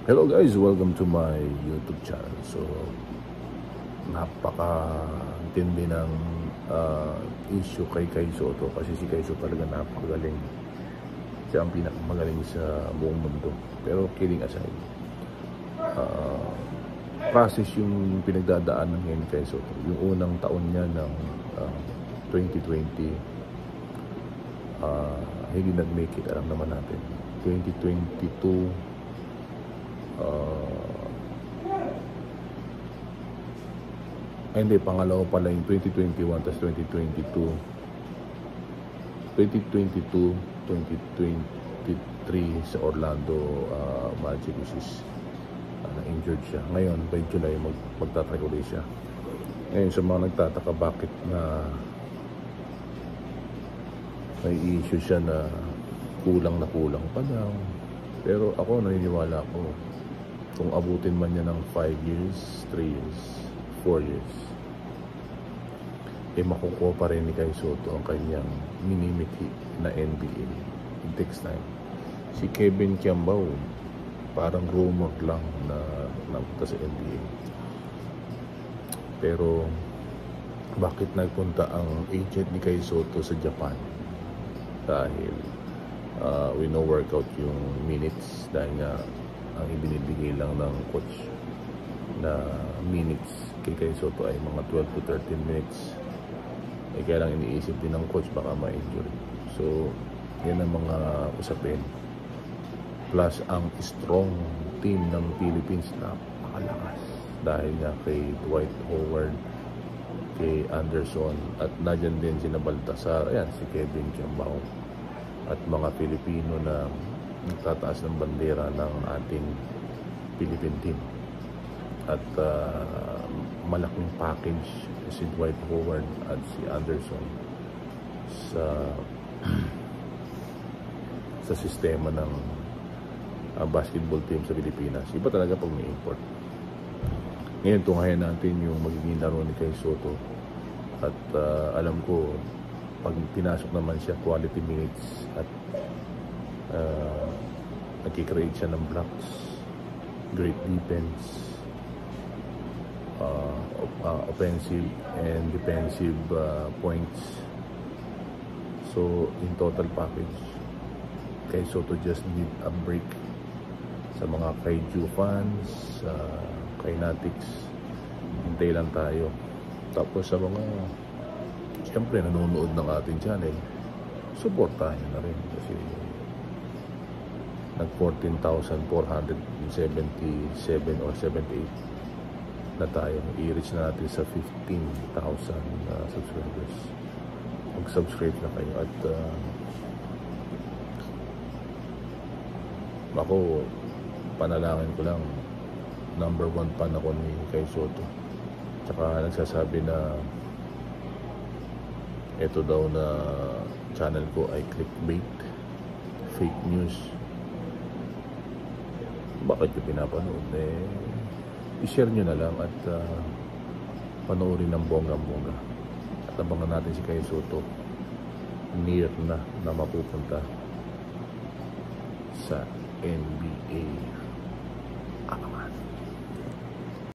Hello guys, welcome to my YouTube channel. So, napaka-tindi ng issue kay Kai Sotto kasi si Kai Sotto talaga napakagaling. Siya ang pinakamagaling sa buong mundo. Pero kidding aside, process yung pinagdadaanan ngayon kay Sotto. Yung unang taon niya ng 2020, hindi nag-make it, alam naman natin. 2022, hindi, pangalawa pala yung 2021 tas 2022, 2023 sa Orlando Magic, which is na-injured siya. Ngayon, by July, magtatry ulit siya. Ngayon, sa mga nagtataka bakit na may issue siya na kulang pa daw. Pero ako, naniniwala ko, kung abutin man niya ng 5 years, 3 years, 4 years, makukuha pa rin ni Kai Sotto ang kanyang minimithi na NBA. It takes time. Si Kevin Kiambao, parang rumor lang na napunta sa NBA. Pero bakit nagpunta ang agent ni Kai Sotto sa Japan? Dahil we know workout yung minutes, dahil nga ang ibinibigay lang ng coach na minutes kay Kai Sotto ay mga 12 to 13 minutes. Kaya lang iniisip din ng coach baka ma-injury. So, yan ang mga usapin. Plus, ang strong team ng Philippines na napakalakas. Dahil nga kay Dwight Howard, kay Anderson, at nadyan din si Baltasar, ayan, si Kevin Kiambao, at mga Pilipino na nagtataas ng bandera ng ating Philippine team. At malaking package si Dwight Howard at si Anderson sa sistema ng basketball team sa Pilipinas. Iba talaga pag may import. Ngayon, tunghayan natin yung magiging laro ni Kai Sotto. At alam ko, pag pinasok naman siya, quality minutes at nagkikreate siya ng blocks, great defense, offensive and defensive points. So, in total package, Kai Sotto just need a break. Sa mga Kaiju fans, Kainatics, hintay lang tayo. Tapos sa mga siyempre nanonood ng ating channel, supportahan nyo na rin kasi nag 14,477 or 78 na tayo. I-reach na natin sa 15,000 subscribers. Mag-subscribe na kayo. At ako, panalangin ko lang, number 1 fan ako ni Kai Sotto. Tsaka nagsasabi na ito daw na channel ko ay clickbait, fake news. Bakit yung pinapanood? I-share nyo na lang at panoorin ng bonggang-bongga. At abangan natin si Kai Sotto, near na mapupunta sa NBA.